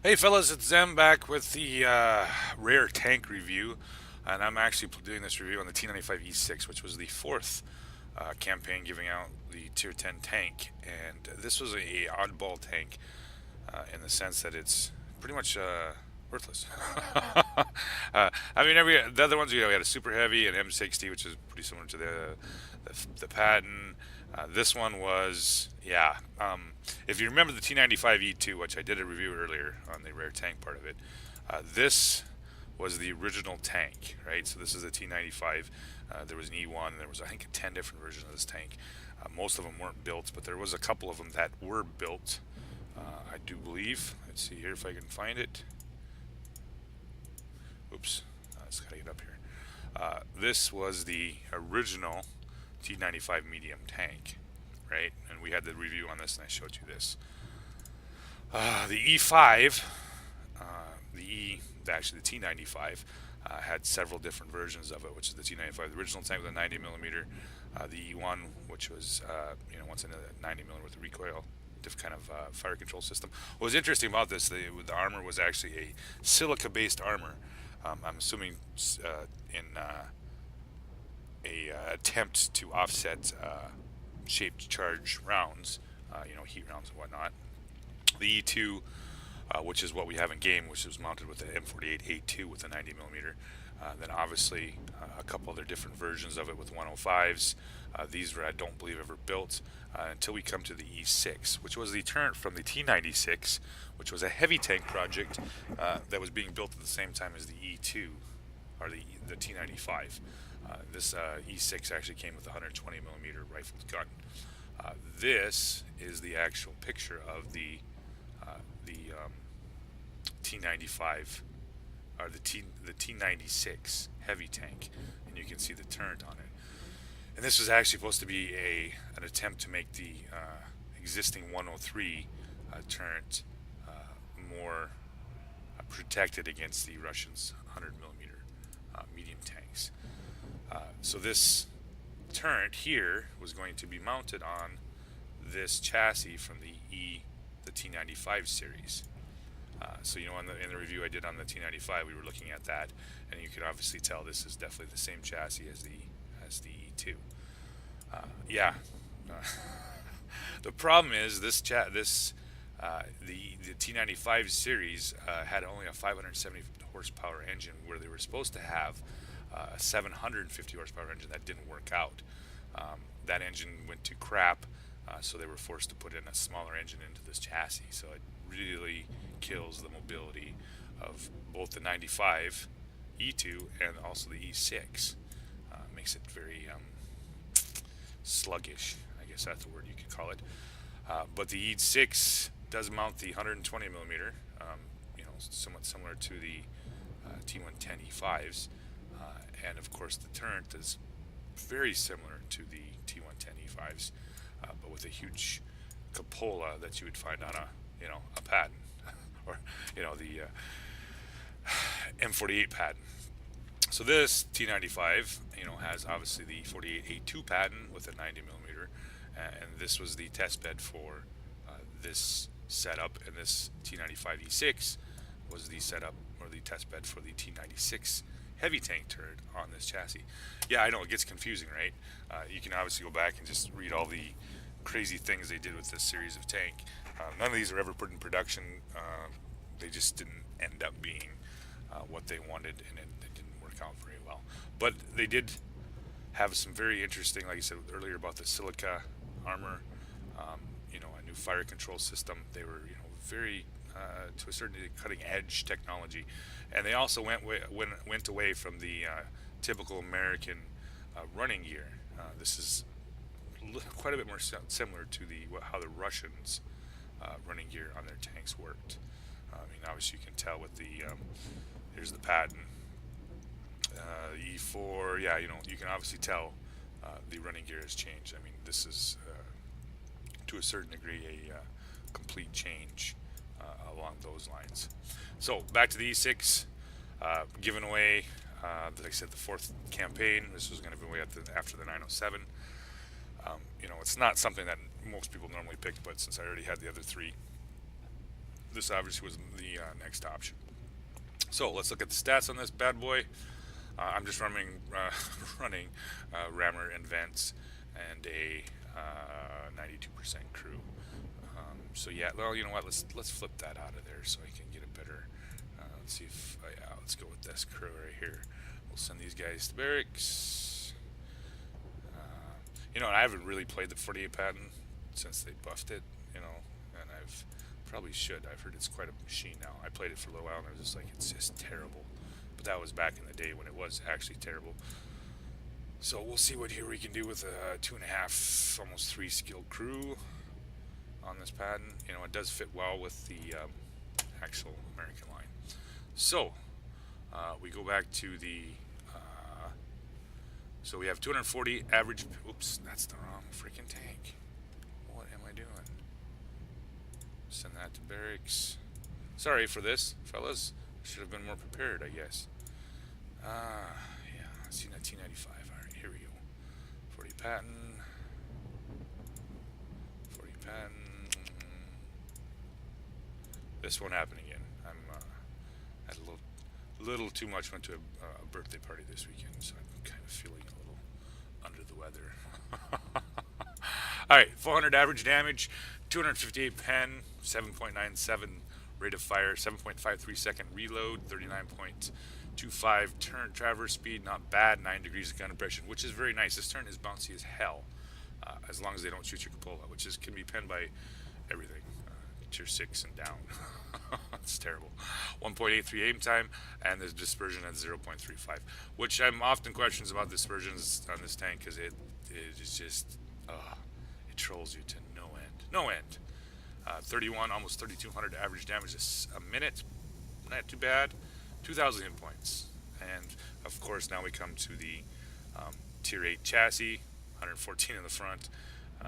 Hey fellas, it's Zem back with the rare tank review, and I'm actually doing this review on the T95 E6, which was the fourth campaign giving out the Tier 10 tank, and this was a oddball tank in the sense that it's pretty much worthless. I mean, the other ones we had a super heavy, an M60, which is pretty similar to the Patton. This one was, yeah. If you remember the T95 E2, which I did a review earlier on the rare tank part of it, this was the original tank, right? So this is a T95. There was an E1. There was, I think, 10 different versions of this tank. Most of them weren't built, but there was a couple of them that were built. I do believe. Let's see here if I can find it. Oops, I just gotta get up here. This was the original T95 medium tank, right? And we had the review on this, and I showed you this. The E5, actually the T95, had several different versions of it, which is the T95, the original tank with a 90 millimeter, the E1, which was once in a 90 millimeter with a recoil, different kind of fire control system. What was interesting about this, the armor was actually a silica-based armor. I'm assuming in a attempt to offset shaped charge rounds, heat rounds and whatnot. The E2, which is what we have in game, which was mounted with the M48A2 with a 90 millimeter. Then obviously a couple other different versions of it with 105s. These were, I don't believe, ever built until we come to the E6, which was the turret from the T96, which was a heavy tank project that was being built at the same time as the E2, or the T95. This E6 actually came with a 120 millimeter rifled gun. This is the actual picture of the T95 or the T96 heavy tank, and you can see the turret on it. And this was actually supposed to be an attempt to make the existing 103 turret more protected against the Russians' 100 millimeter medium tanks. So this turret here was going to be mounted on this chassis from the T95 series. So in the review I did on the T95, we were looking at that, and you could obviously tell this is definitely the same chassis as the E2. Yeah. Uh, the problem is the T95 series had only a 570 horsepower engine, where they were supposed to have a 750 horsepower engine that didn't work out. That engine went to crap, so they were forced to put in a smaller engine into this chassis. So it really kills the mobility of both the 95 E2 and also the E6. Makes it very sluggish, I guess that's the word you could call it. But the E6 does mount the 120 millimeter, somewhat similar to the T110 E5s, and of course the turret is very similar to the T110 E5s, but with a huge cupola that you would find on a Patton, or the M48 Patton. So this T95, has obviously the 48A2 Patton with a 90 millimeter, and this was the test bed for this setup, and this T95E6 was the setup or the test bed for the T96 heavy tank turret on this chassis. Yeah, I know it gets confusing, right? You can obviously go back and just read all the crazy things they did with this series of tank. None of these were ever put in production. They just didn't end up being what they wanted, and it didn't work out very well. But they did have some very interesting, like I said earlier, about the silica armor. A new fire control system. They were, very to a certain degree, cutting edge technology, and they also went away from the typical American running gear. This is quite a bit more similar to how the Russians running gear on their tanks worked. I mean, obviously you can tell with here's the Patton, E4. Yeah, you can obviously tell the running gear has changed. I mean, this is to a certain degree a complete change along those lines. So back to the E6, given away. Like I said, the fourth campaign. This was going to be away after the 907. It's not something that most people normally pick, but since I already had the other three, this obviously was the next option. So let's look at the stats on this bad boy. I'm just running running rammer and vents and a 92% crew. So yeah, well, you know what? Let's flip that out of there so I can get a better. Let's see if yeah, let's go with this crew right here. We'll send these guys to barracks. You know, I haven't really played the 48 patent since they buffed it. You know, and I've probably should. I've heard it's quite a machine now. I played it for a little while and I was just like, it's just terrible. But that was back in the day when it was actually terrible. So we'll see what here we can do with a 2.5, almost 3 skilled crew on this patent. You know, it does fit well with the actual American line. So we go back to the. So we have 240 average. Oops, that's the wrong freaking tank. What am I doing? Send that to barracks. Sorry for this, fellas. Should have been more prepared, I guess. Yeah, let's see, 1995. Alright, here we go. 40 patent. 40 patent. This won't happen again. I'm had a little too much. Went to a birthday party this weekend, so I'm kind of feeling a little under the weather. Alright, 400 average damage, 258 pen, 7.97 rate of fire, 7.53 second reload, 39.25 turn traverse speed, not bad, 9 degrees of gun impression, which is very nice. This turn is bouncy as hell, as long as they don't shoot your cupola, which can be penned by everything, tier 6 and down. It's terrible. 1.83 aim time, and there's dispersion at 0.35, which I'm often questions about dispersions on this tank because it is just, it trolls you to no end. No end. 31, almost 3,200 average damage a minute. Not too bad. 2,000 hit points. And of course, now we come to the tier 8 chassis. 114 in the front,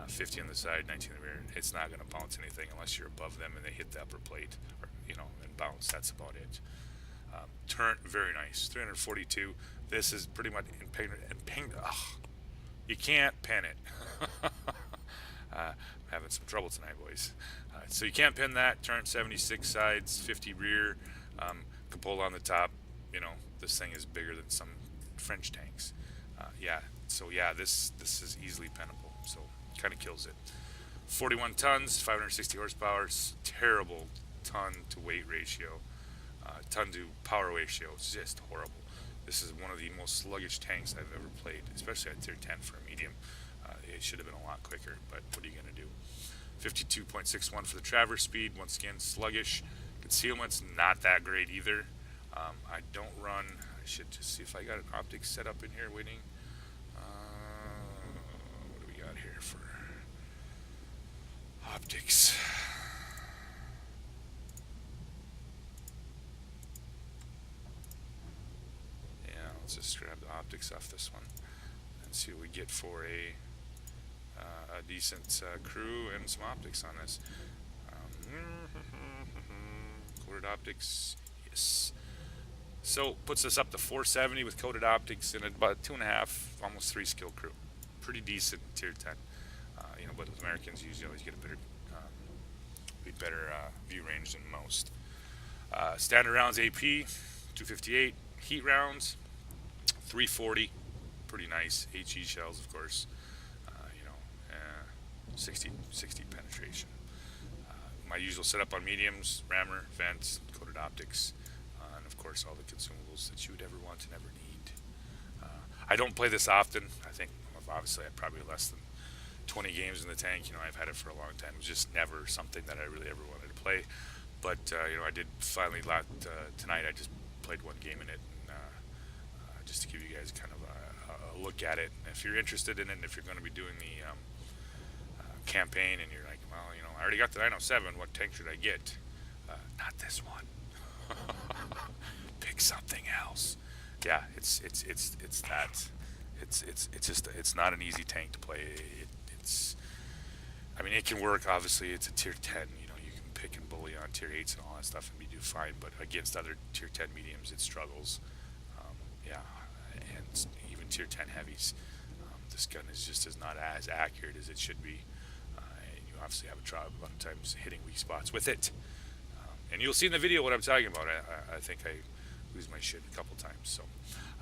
50 on the side, 19 in the rear. It's not going to bounce anything unless you're above them and they hit the upper plate, or, you know, and bounce. That's about it. Turn, very nice. 342. This is pretty much in paint. You can't pin it. Having some trouble tonight, boys. So you can't pin that. Turn 76 sides, 50 rear, cupola on the top. You know, this thing is bigger than some French tanks. Yeah. So yeah, this is easily pinnable. So kind of kills it. 41 tons, 560 horsepower. Terrible ton to weight ratio. Ton to power ratio. It's just horrible. This is one of the most sluggish tanks I've ever played, especially at tier 10 for a medium. It should have been a lot quicker, but what are you going to do? 52.61 for the traverse speed. Once again, sluggish. Concealment's not that great either. I don't run. I should just see if I got an optic set up in here waiting. What do we got here for optics? Yeah, let's just grab the optics off this one and see what we get for a decent crew and some optics on this. Coated optics, yes. So puts us up to 470 with coated optics and about 2.5, almost 3 skill crew. Pretty decent tier 10. You know, but with Americans usually always get a better view range than most. Standard rounds AP, 258. Heat rounds, 340. Pretty nice. HE shells, of course. 60 penetration. My usual setup on mediums: rammer, vents, coated optics, and of course all the consumables that you would ever want and ever need. I don't play this often. I think obviously I have probably less than 20 games in the tank. You know, I've had it for a long time. It was just never something that I really ever wanted to play. But you know, I did finally tonight. I just played one game in it, and, just to give you guys kind of a look at it. And if you're interested in it, and if you're going to be doing the campaign and you're like, well, you know, I already got the 907, what tank should I get? Not this one. Pick something else. Yeah, it's that. It's not an easy tank to play. I mean, it can work. Obviously, it's a tier 10. You know, you can pick and bully on tier 8s and all that stuff and be do fine. But against other tier 10 mediums, it struggles. Yeah, and even tier 10 heavies. This gun is not as accurate as it should be. And you obviously have a lot of times hitting weak spots with it. And you'll see in the video what I'm talking about. I think I lose my shit a couple times. So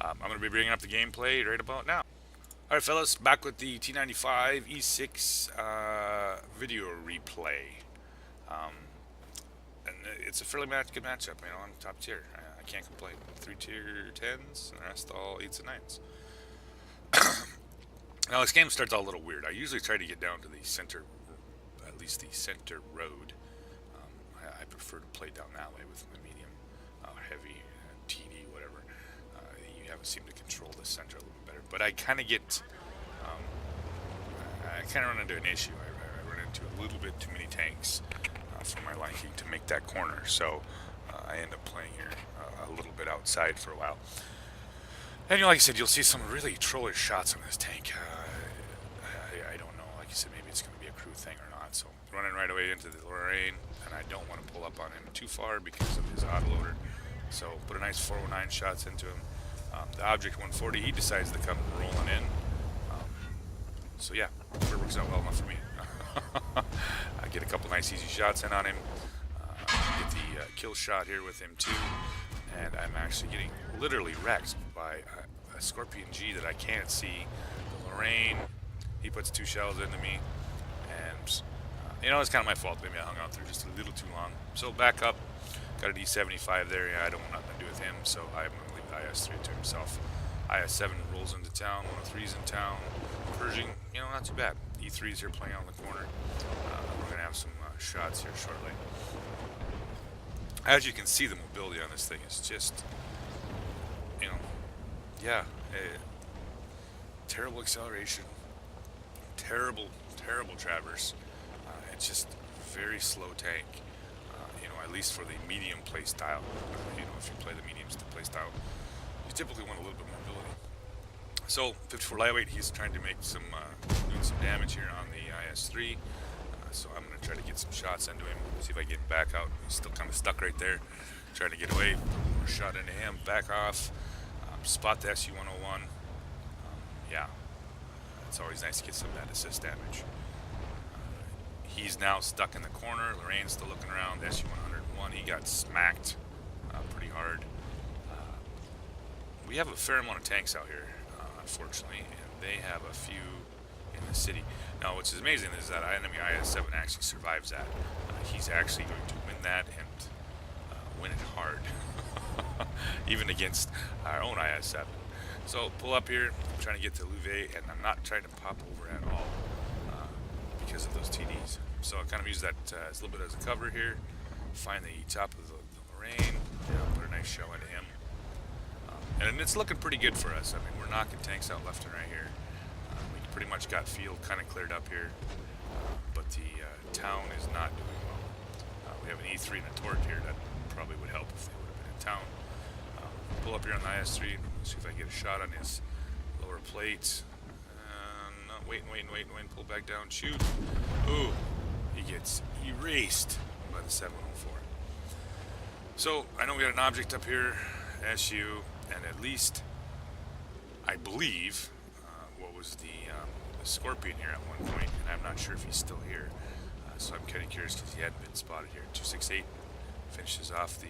I'm going to be bringing up the gameplay right about now. Alright fellas, back with the T95 E6 video replay. And it's a fairly good matchup, you know, I'm top tier. I can't complain. 3 tier 10s, and the rest all 8s and 9s. Now this game starts out a little weird. I usually try to get down to the center, at least the center road. I prefer to play down that way with my medium, heavy, TD, whatever. You have seem to control the center a little bit better. But I kind of get, I kind of run into an issue. I run into a little bit too many tanks for my liking to make that corner. So I end up playing here a little bit outside for a while. And you know, like I said, you'll see some really trollish shots on this tank. I don't know. Like I said, maybe it's going to be a crew thing or not. So running right away into the Lorraine, and I don't want to pull up on him too far because of his autoloader. So put a nice 409 shots into him. The Object 140, he decides to come rolling in. So yeah, it works out well enough for me. I get a couple nice easy shots in on him. Get the kill shot here with him too. And I'm actually getting literally wrecked by a Scorpion G that I can't see. The Lorraine, he puts 2 shells into me. And, you know, it's kind of my fault. Maybe I hung out there just a little too long. So back up. Got a D75 there. Yeah, I don't want nothing to do with him. So I'm going to leave the IS-3 to himself. IS-7 rolls into town. 103's in town. Pershing, you know, not too bad. E3's here playing out in the corner. We're going to have some shots here shortly. As you can see, the mobility on this thing is just, you know, yeah, terrible acceleration, terrible traverse. It's just very slow tank, you know, at least for the medium play style. You know, if you play the mediums to play style, you typically want a little bit more mobility. So 54 lightweight, he's trying to make some, doing some damage here on the IS-3. So I'm going to try to get some shots into him, see if I get him back out. He's still kind of stuck right there, trying to get away. Put one more shot into him, back off, spot the SU-101. Yeah, it's always nice to get some of that assist damage. He's now stuck in the corner. Lorraine's still looking around. The SU-101, he got smacked pretty hard. We have a fair amount of tanks out here, unfortunately, and they have a few in the city. Now, what's amazing is that enemy IS-7 actually survives that. He's actually going to win that and win it hard, even against our own IS-7. So pull up here, I'm trying to get to Louvet, and I'm not trying to pop over at all because of those TDs. So I kind of use that as a little bit as a cover here. Find the top of the Lorraine, put a nice shell into him. And it's looking pretty good for us. I mean, we're knocking tanks out left and right here. We pretty much got field kind of cleared up here, but the town is not doing well. We have an E3 and a Torque here that probably would help if they would have been in town. Pull up here on the IS-3, see if I can get a shot on his lower plate. No, wait, pull back down, shoot. Ooh, he gets erased by the 704. So I know we got an object up here, SU, and at least I believe what was the Scorpion here at one point, and I'm not sure if he's still here. So I'm kind of curious because he hadn't been spotted here. 268 finishes off the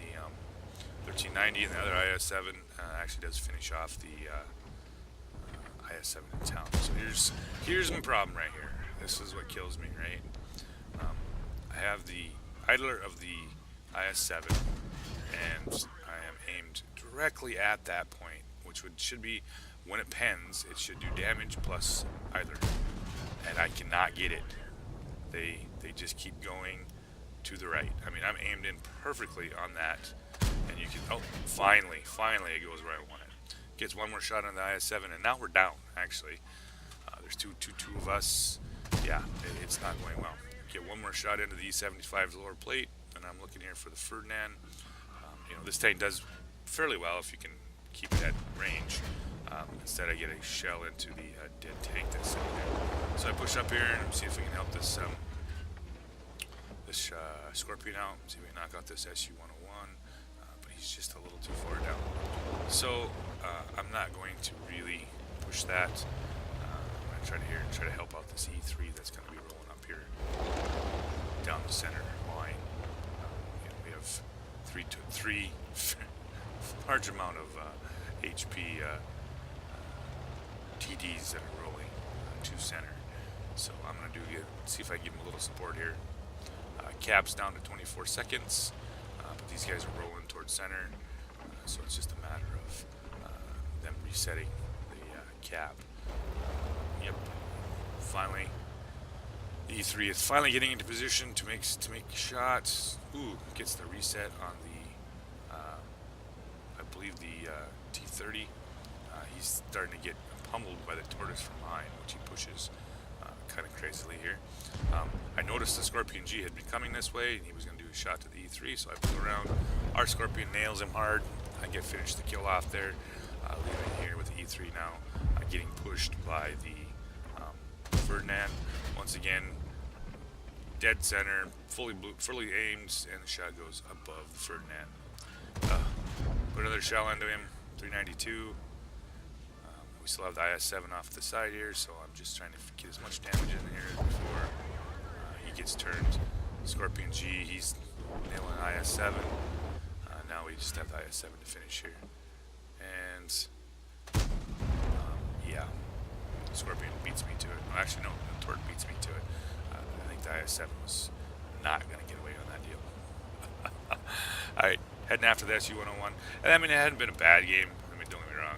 1390, and the other IS-7 actually does finish off the IS-7 in town. So here's my problem right here. This is what kills me, right? I have the idler of the IS-7, and I am aimed directly at that point, which should be, when it pens, it should do damage plus idler, and I cannot get it. They just keep going to the right. I mean, I'm aimed in perfectly on that, and you can, oh, finally it goes where I want it. Gets one more shot on the IS-7, and now we're down, actually. There's two of us. Yeah, it's not going well. Get one more shot into the E-75's lower plate, and I'm looking here for the Ferdinand. You know, this tank does fairly well if you can keep it at range. Instead, I get a shell into the dead tank that's sitting there. So I push up here and see if we can help this Scorpion out. See if we can knock out this SU-101. But he's just a little too far down. So I'm not going to really push that. I'm going to try to help out this E3 that's going to be rolling up here down the center line. We have three large amount of HP TDs that are rolling to center. So I'm gonna see if I can give them a little support here. Caps down to 24 seconds, but these guys are rolling towards center, so it's just a matter of them resetting the cap. Yep, finally, the E3 is finally getting into position to make shots. Ooh, gets the reset on the, I believe the T30. He's starting to get pummeled by the Tortoise from behind, which he pushes kind of crazily here. I noticed the Scorpion G had been coming this way, and he was going to do a shot to the E3, so I pull around. Our Scorpion nails him hard. I finished the kill off there, leaving here with the E3 now, getting pushed by the Ferdinand. Once again, dead center, fully aimed, and the shot goes above the Ferdinand. Put another shell into him, 392. We still have the IS-7 off the side here, so I'm just trying to get as much damage in here before he gets turned. Scorpion G, he's nailing IS-7. Now we just have the IS-7 to finish here. And, yeah, Scorpion beats me to it. Well, actually, no, the Tort beats me to it. I think the IS-7 was not going to get away on that deal. Alright, heading after the SU-101. And I mean, it hadn't been a bad game. I mean, don't get me wrong.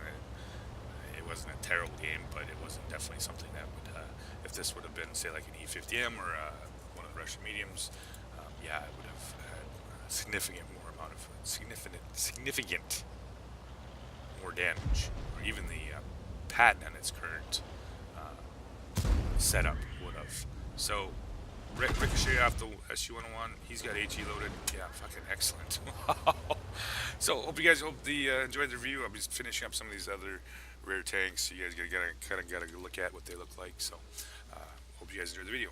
It wasn't a terrible game, but it wasn't definitely something that would, if this would have been, say, like an E50M or one of the Russian mediums, yeah, it would have had a significant more damage, or even the Patton in its current setup would have. So, Ricochet off the SU-101, he's got HE loaded. Yeah, fucking excellent. So, hope you guys enjoyed the review. I'll be finishing up some of these other rare tanks, so you guys gotta look at what they look like. So, hope you guys enjoyed the video.